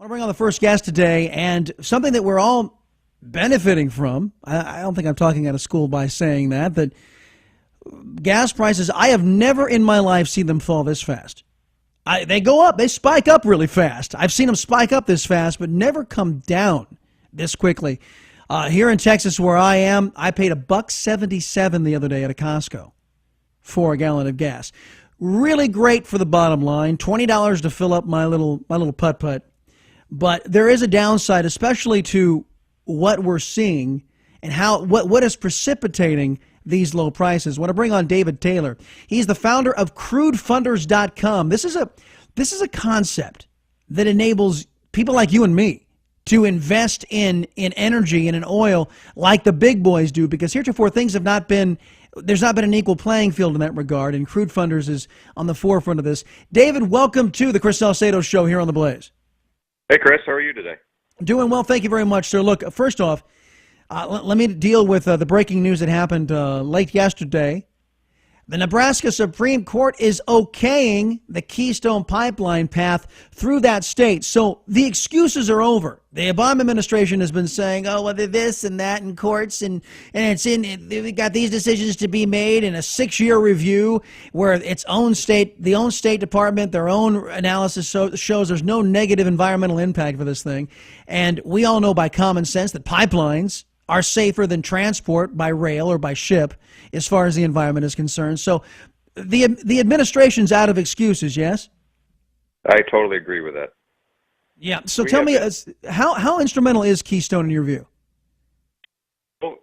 I want to bring on the first guest today, and something that we're all benefiting from. I don't think I'm talking out of school by saying that gas prices, I have never in my life seen them fall this fast. They go up, they spike up really fast. I've seen them spike up this fast, but never come down this quickly. Here in Texas, where I am, I paid $1.77 the other day at a Costco for a gallon of gas. Really great for the bottom line. $20 to fill up my little putt-putt. But there is a downside, especially to what we're seeing and what is precipitating these low prices. I want to bring on David Taylor. He's the founder of Crudefunders.com. This is a concept that enables people like you and me to invest in energy and in oil like the big boys do, because heretofore there's not been an equal playing field in that regard, and Crudefunders is on the forefront of this. David, welcome to the Chris Salcedo Show here on The Blaze. Hey, Chris, how are you today? Doing well, thank you very much, sir. Look, first off, let me deal with the breaking news that happened late yesterday. The Nebraska Supreme Court is okaying the Keystone Pipeline path through that state. So the excuses are over. The Obama administration has been saying, oh, well, this and that in courts, and we've got these decisions to be made in a 6-year review where the own State Department, their own analysis shows there's no negative environmental impact for this thing. And we all know by common sense that pipelines are safer than transport by rail or by ship as far as the environment is concerned. So the administration's out of excuses, yes? I totally agree with that. Yeah. So tell me, how instrumental is Keystone in your view? Well,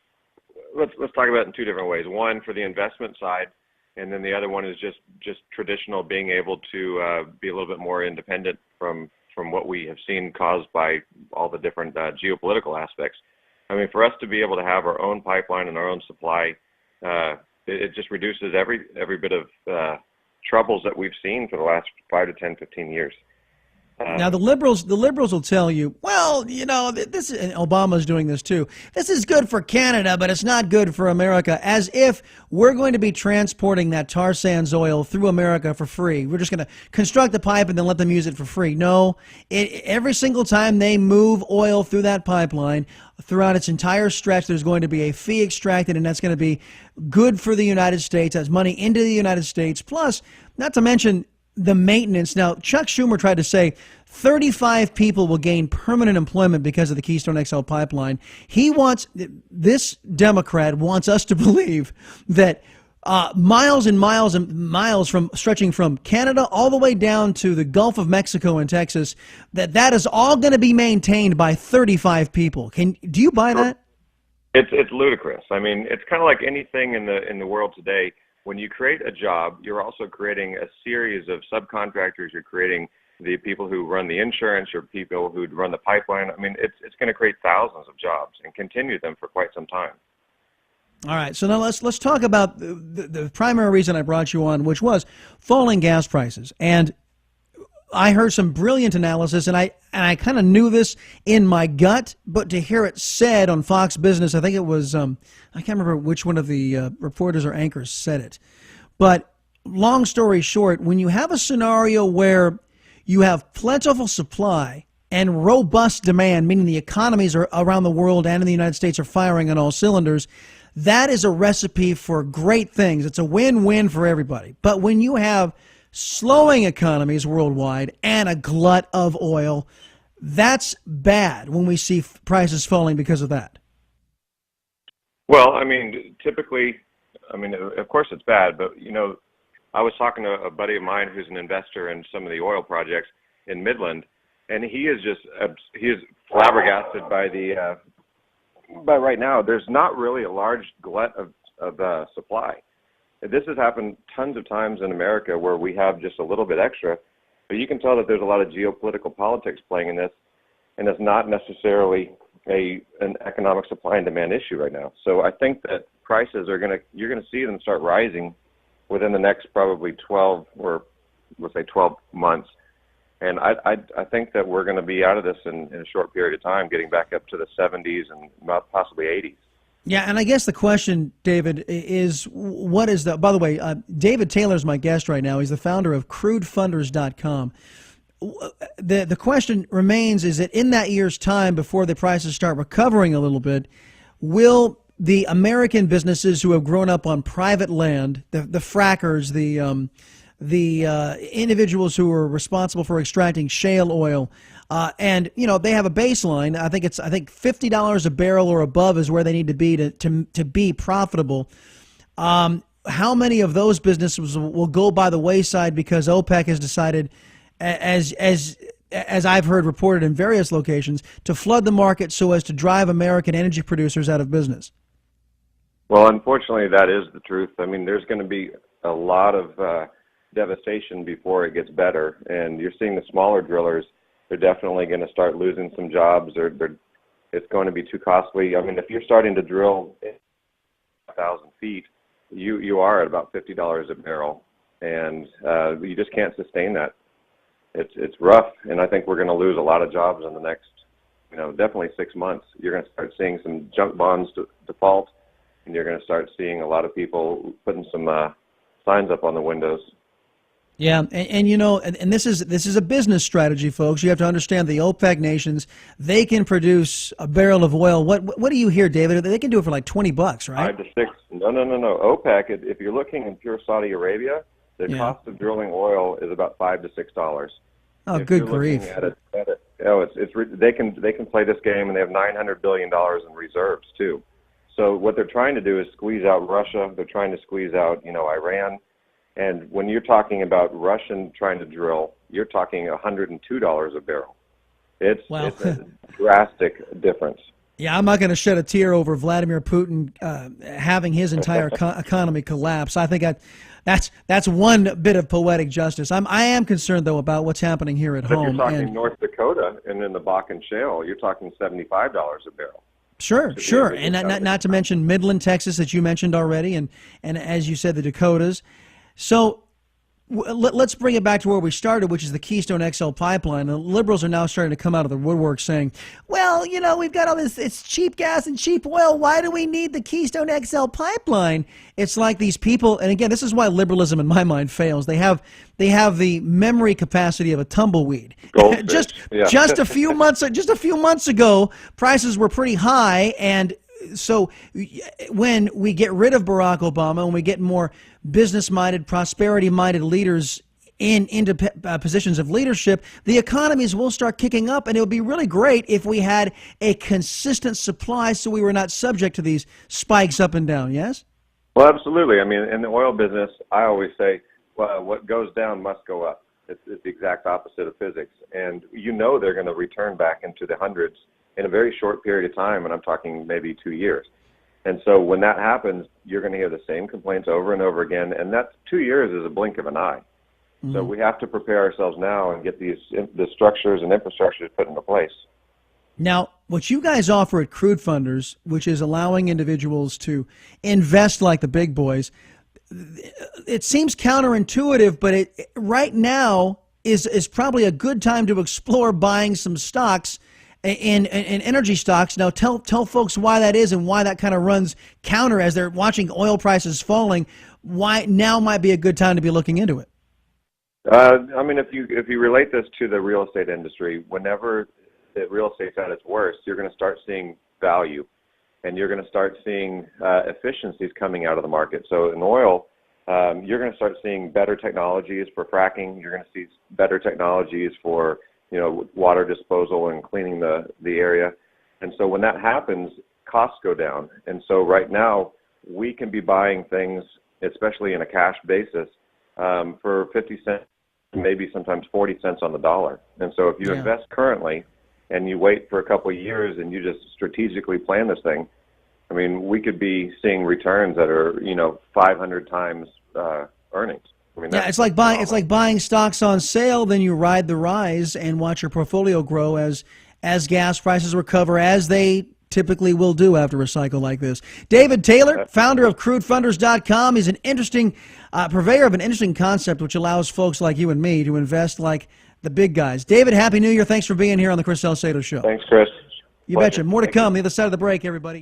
let's talk about it in two different ways. One, for the investment side, and then the other one is just traditional, being able to be a little bit more independent from what we have seen caused by all the different geopolitical aspects. I mean, for us to be able to have our own pipeline and our own supply, it just reduces every bit of troubles that we've seen for the last 5 to 10, 15 years. Now the liberals will tell you, well, you know, this and Obama's doing this too. This is good for Canada, but it's not good for America. As if we're going to be transporting that tar sands oil through America for free. We're just going to construct the pipe and then let them use it for free. No, every single time they move oil through that pipeline, throughout its entire stretch, there's going to be a fee extracted, and that's going to be good for the United States. That's money into the United States. Plus, not to mention the maintenance. Now, Chuck Schumer tried to say 35 people will gain permanent employment because of the Keystone XL pipeline. This Democrat wants us to believe that miles and miles and miles stretching from Canada all the way down to the Gulf of Mexico and Texas, that is all going to be maintained by 35 people. Do you buy that? It's ludicrous. I mean, it's kind of like anything in the world today. When you create a job, you're also creating a series of subcontractors. You're creating the people who run the insurance, your people who run the pipeline. I mean, it's going to create thousands of jobs and continue them for quite some time. All right, so now let's talk about the primary reason I brought you on, which was falling gas prices. And I heard some brilliant analysis, and I kind of knew this in my gut, but to hear it said on Fox Business, I think it was I can't remember which one of the reporters or anchors said it. But long story short, when you have a scenario where you have plentiful supply and robust demand, meaning the economies around the world and in the United States are firing on all cylinders, that is a recipe for great things. It's a win-win for everybody. But when you have slowing economies worldwide and a glut of oil, that's bad when we see prices falling because of that. Well, I mean, typically, of course it's bad, but, you know, I was talking to a buddy of mine who's an investor in some of the oil projects in Midland, and he is flabbergasted by right now, there's not really a large glut of supply. This has happened tons of times in America where we have just a little bit extra, but you can tell that there's a lot of geopolitical politics playing in this, and it's not necessarily an economic supply and demand issue right now. So I think that prices you're going to see them start rising within the next probably 12 months. And I think that we're going to be out of this in a short period of time, getting back up to the 70s and possibly 80s. Yeah, and I guess the question, David, is what is the – by the way, David Taylor is my guest right now. He's the founder of Crudefunders.com. The question remains is that in that year's time, before the prices start recovering a little bit, will the American businesses who have grown up on private land, the frackers, the individuals who are responsible for extracting shale oil, and they have a baseline. I think $50 a barrel or above is where they need to be to be profitable. How many of those businesses will go by the wayside because OPEC has decided, as I've heard reported in various locations, to flood the market so as to drive American energy producers out of business? Well, unfortunately, that is the truth. I mean, there's going to be a lot of devastation before it gets better, and you're seeing the smaller drillers. They're definitely going to start losing some jobs. It's going to be too costly. I mean, if you're starting to drill 1,000 feet, you are at about $50 a barrel, and you just can't sustain that. It's rough, and I think we're going to lose a lot of jobs in the next, definitely 6 months. You're going to start seeing some junk bonds default, and you're going to start seeing a lot of people putting some signs up on the windows. Yeah, and this is a business strategy, folks. You have to understand the OPEC nations. They can produce a barrel of oil. What do you hear, David? They can do it for like $20, right? 5 to 6. No. OPEC. If you're looking in pure Saudi Arabia, the cost of drilling oil is about $5 to $6. Oh, if good you're grief! Looking at it, they can play this game, and they have $900 billion in reserves too. So what they're trying to do is squeeze out Russia. They're trying to squeeze out Iran. And when you're talking about Russian trying to drill, you're talking $102 a barrel. It's a drastic difference. Yeah, I'm not going to shed a tear over Vladimir Putin having his entire economy collapse. I think that's one bit of poetic justice. I am concerned, though, about what's happening here at home. If you're talking North Dakota and in the Bakken Shale, you're talking $75 a barrel. Sure. And not to mention Midland, Texas, that you mentioned already, and as you said, the Dakotas. So let's bring it back to where we started, which is the Keystone XL pipeline. The liberals are now starting to come out of the woodwork saying, well, we've got all this, it's cheap gas and cheap oil. Why do we need the Keystone XL pipeline? It's like these people, and again, this is why liberalism in my mind fails. They have the memory capacity of a tumbleweed. just a few months ago, prices were pretty high, and so when we get rid of Barack Obama and we get more business-minded, prosperity-minded leaders into positions of leadership, the economies will start kicking up, and it would be really great if we had a consistent supply so we were not subject to these spikes up and down, yes? Well, absolutely. I mean, in the oil business, I always say, well, what goes down must go up. It's the exact opposite of physics. And they're going to return back into the hundreds in a very short period of time, and I'm talking maybe 2 years. And so when that happens, you're going to hear the same complaints over and over again, and that 2 years is a blink of an eye. Mm-hmm. So we have to prepare ourselves now and get the structures and infrastructures put into place. Now, what you guys offer at Crudefunders, which is allowing individuals to invest like the big boys, it seems counterintuitive, but it right now is probably a good time to explore buying some stocks in energy stocks. Now, tell folks why that is and why that kind of runs counter as they're watching oil prices falling. Why now might be a good time to be looking into it. I mean, if you relate this to the real estate industry, whenever the real estate's at its worst, you're going to start seeing value, and you're going to start seeing efficiencies coming out of the market. So in oil, you're going to start seeing better technologies for fracking. You're going to see better technologies for water disposal and cleaning the area. And so when that happens, costs go down. And so right now, we can be buying things, especially in a cash basis, for 50 cents, maybe sometimes 40 cents on the dollar. And so if you invest currently and you wait for a couple of years and you just strategically plan this thing, I mean, we could be seeing returns that are, 500 times earnings. I mean, it's like buying stocks on sale. Then you ride the rise and watch your portfolio grow as gas prices recover, as they typically will do after a cycle like this. David Taylor, founder of Crudefunders.com. He's an interesting purveyor of an interesting concept which allows folks like you and me to invest like the big guys. David, Happy New Year. Thanks for being here on the Chris Salcedo Show. Thanks, Chris. You betcha. More to come. The other side of the break, everybody.